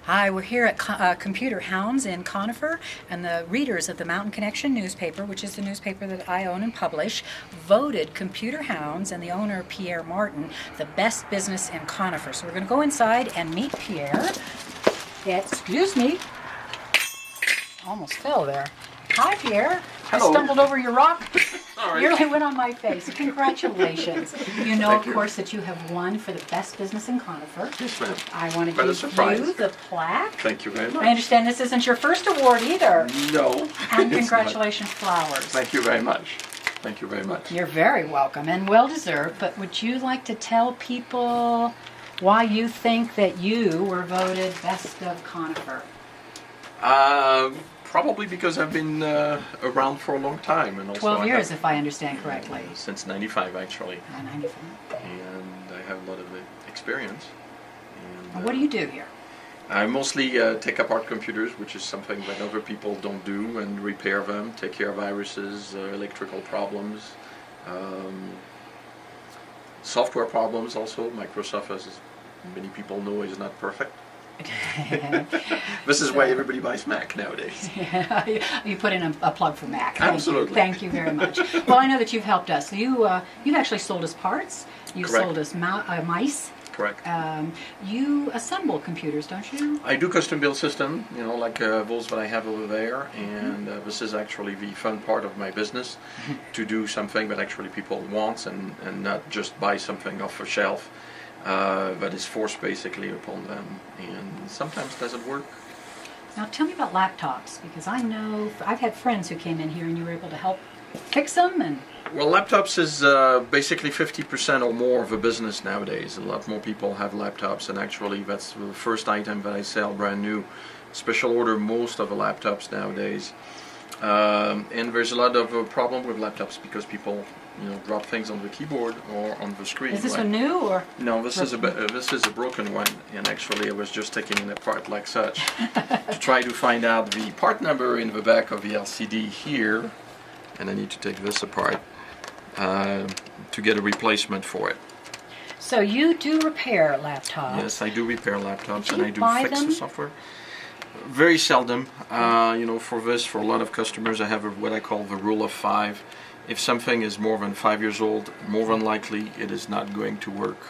Hi, we're here at Computer Hounds in Conifer, and the readers of the Mountain Connection newspaper, which is the newspaper that I own and publish, voted Computer Hounds and the owner, Pierre Martin, the best business in Conifer. So we're going to go inside and meet Pierre. Excuse me. Almost fell there. Hi, Pierre. Hello. I stumbled over your rock. Sorry. Nearly went on my face. Congratulations. You know, Thank of you. course, that you have won for the best business in Conifer. Yes, ma'am. I want to Quite a give surprise. you the plaque. Thank you very much. I understand this isn't your first award either. No. And it's congratulations, flowers. not. Thank you very much. Thank you very much. You're very welcome and well deserved, but would you like to tell people why you think that you were voted best of Conifer? Probably because I've been around for a long time, and also 12 I years, have, if I understand correctly. since '95 actually, 95. and I have a lot of experience. And, What do you do here? I mostly take apart computers, which is something that other people don't do, and repair them, take care of viruses, electrical problems, software problems also. Microsoft, as many people know, is not perfect. This is why everybody buys Mac nowadays. You put in a plug for Mac. Absolutely. Thank you very much. Well, I know that you've helped us. You've actually sold us parts. You've Correct. sold us mice. Correct. You assemble computers, don't you? I do custom build system, like those that I have over there, and this is actually the fun part of my business, to do something that actually people want and not just buy something off a shelf that is forced basically upon them, and sometimes doesn't work. Now tell me about laptops, because I know I've had friends who came in here and you were able to help fix them. And Well, laptops is basically 50% or more of a business nowadays. A lot more people have laptops, and actually that's the first item that I sell brand new. Special order most of the laptops nowadays. And there's a lot of problem with laptops because people drop things on the keyboard or on the screen. is this a new or? No, this is a broken one, and actually I was just taking it apart like such to try to find out the part number in the back of the LCD here, and I need to take this apart to get a replacement for it. So you do repair laptops? Yes, I do repair laptops, Do and you I do buy fix them? the software. Very seldom. For a lot of customers, I have what I call the rule of 5. If something is more than 5 years old, more than likely it is not going to work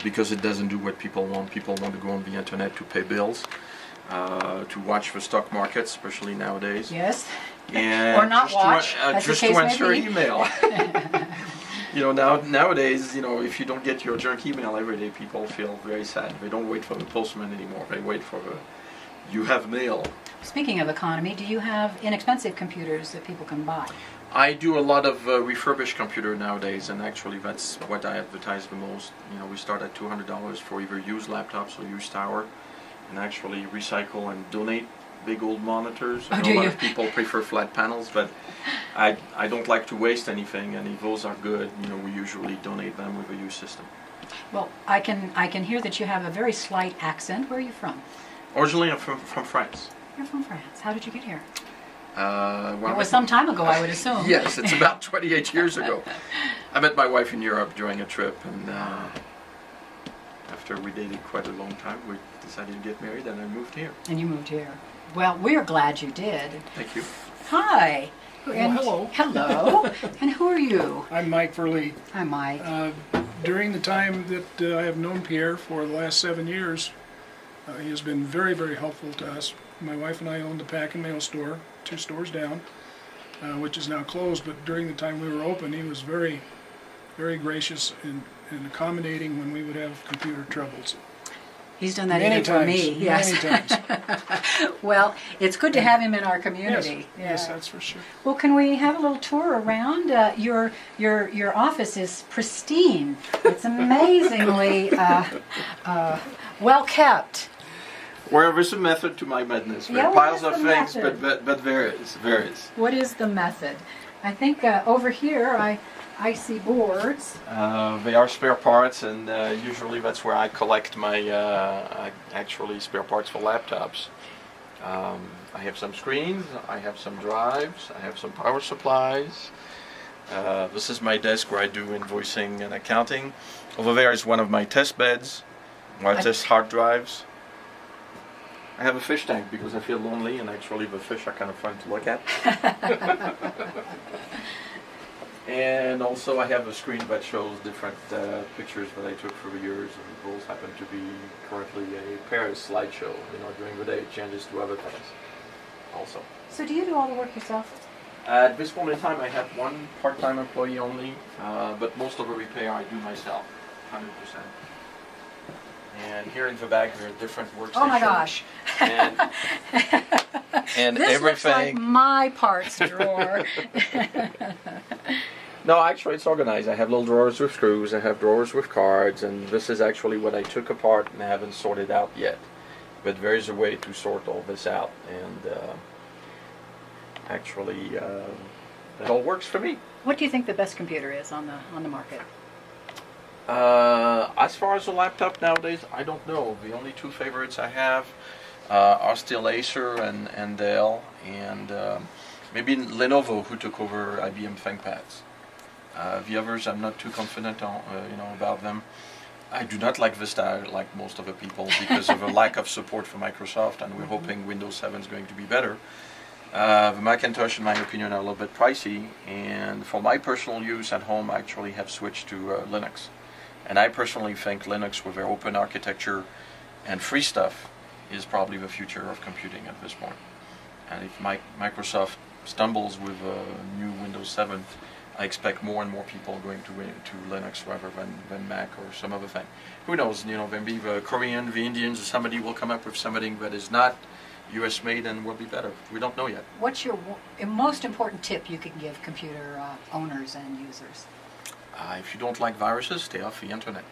because it doesn't do what people want. People want to go on the internet to pay bills, to watch the stock market, especially nowadays. Yes. And Or not watch, as the just case to may answer be. email. Nowadays, if you don't get your junk email every day, people feel very sad. They don't wait for the postman anymore. They wait for you have mail. Speaking of economy, do you have inexpensive computers that people can buy? I do a lot of refurbished computer nowadays, and actually that's what I advertise the most. We start at $200 for either used laptops or used tower, and actually recycle and donate big old monitors. I know a lot of people prefer flat panels, but I don't like to waste anything, and if those are good, we usually donate them with a used system. Well, I can hear that you have a very slight accent. Where are you from? Originally I'm from France. You're from France. How did you get here? Well, It was some time ago, I would assume. Yes, it's about 28 years ago. I met my wife in Europe during a trip, and after we dated quite a long time, we decided to get married, and I moved here. And you moved here. Well, we're glad you did. Thank you. Hi. And hello. Hello. And who are you? I'm Mike Verlee. Hi, Mike. During the time that I have known Pierre for the last 7 years, he has been very, very helpful to us. My wife and I owned the Pack and Mail store, 2 stores down, which is now closed. But during the time we were open, he was very, very gracious and accommodating when we would have computer troubles. He's done that Many even for me. times, Yes. many times. Well, it's good to have him in our community. Yes, Yeah. that's for sure. Well, can we have a little tour around? Your office is pristine. It's amazingly well kept. Well, there's a method to my madness. There Yeah, are what piles is of the things, method? but varies. What is the method? I think over here I see boards. They are spare parts, and usually that's where I collect my actually spare parts for laptops. I have some screens, I have some drives, I have some power supplies. This is my desk where I do invoicing and accounting. Over there is one of my test beds, where I test hard drives. I have a fish tank because I feel lonely, and actually the fish are kind of fun to look at. And also I have a screen that shows different pictures that I took for the years, and those happen to be currently a Paris slideshow. During the day it changes to other things also. So do you do all the work yourself? At this point in time I have one part-time employee only, but most of the repair I do myself, 100%. And here in the back there are different workstations. Oh my gosh. And this everything. looks like my parts drawer. No, actually it's organized. I have little drawers with screws, I have drawers with cards, and this is actually what I took apart and I haven't sorted out yet. But there is a way to sort all this out, and actually it all works for me. What do you think the best computer is on the market? As far as a laptop nowadays, I don't know. The only two favorites I have are still Acer and Dell, and maybe Lenovo, who took over IBM ThinkPads. The others, I'm not too confident on, about them. I do not like Vista like most of the people because of a lack of support for Microsoft, and we're hoping Windows 7 is going to be better. The Macintosh, in my opinion, are a little bit pricey, and for my personal use at home, I actually have switched to Linux. And I personally think Linux, with their open architecture and free stuff, is probably the future of computing at this point. And if Microsoft stumbles with a new Windows 7, I expect more and more people going to Linux rather than Mac or some other thing. Who knows? Maybe the Korean, the Indians, or somebody will come up with something that is not U.S. made and will be better. We don't know yet. What's your most important tip you can give computer owners and users? If you don't like viruses, stay off the internet.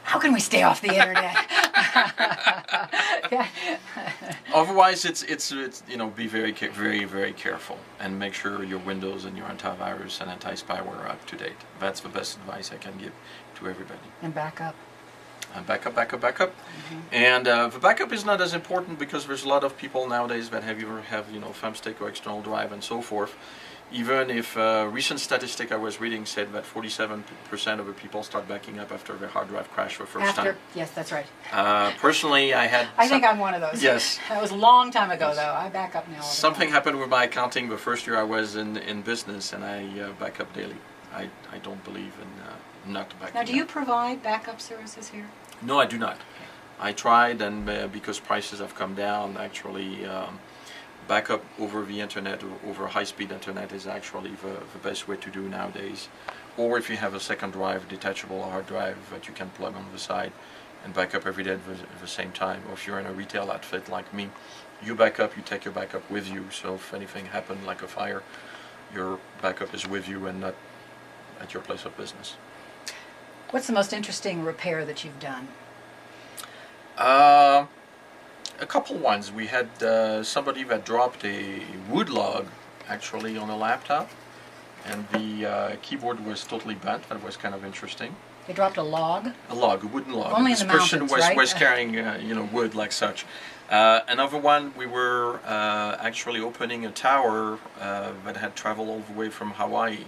How can we stay off the internet? Otherwise, it's be very very careful and make sure your Windows and your antivirus and anti-spyware are up to date. That's the best advice I can give to everybody. And backup. Backup. Mm-hmm. And the backup is not as important because there's a lot of people nowadays that have thumbstick or external drive and so forth. Even if a recent statistic I was reading said that 47% of the people start backing up after their hard drive crash for the first time. Yes, that's right. Personally, I think I'm one of those. Yes. That was a long time ago, though. I back up now. Something happened with my accounting the first year I was in business, and I back up daily. I don't believe in not backing up. Now, do you provide backup services here? No, I do not. I tried, and because prices have come down, actually, backup over the internet or over high-speed internet is actually the best way to do nowadays. Or if you have a second drive, detachable hard drive that you can plug on the side and back up every day at the same time. Or if you're in a retail outfit like me, you back up, you take your backup with you. So if anything happened like a fire, your backup is with you and not at your place of business. What's the most interesting repair that you've done? A couple ones. We had somebody that dropped a wood log actually on a laptop, and the keyboard was totally bent. That was kind of interesting. They dropped a log? A wooden log. Only in the mountains, person right? was carrying wood like such. Another one, we were actually opening a tower that had traveled all the way from Hawaii.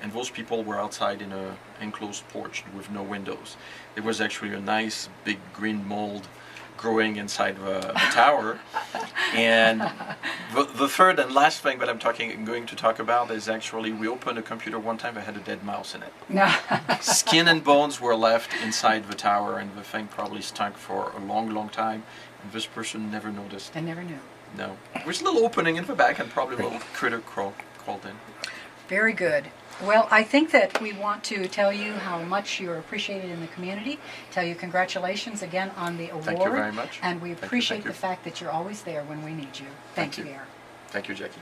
And those people were outside in an enclosed porch with no windows. There was actually a nice big green mold growing inside the tower. And the third and last thing that I'm going to talk about is actually we opened a computer one time that had a dead mouse in it. No. Skin and bones were left inside the tower, and the thing probably stunk for a long time. And this person never noticed. I never knew. No. There was a little opening in the back and probably a little critter crawled in. Very good. Well, I think that we want to tell you how much you're appreciated in the community, tell you congratulations again on the award. Thank you very much. And we appreciate the fact that you're always there when we need you. Thank you, Pierre. Thank you, Jackie.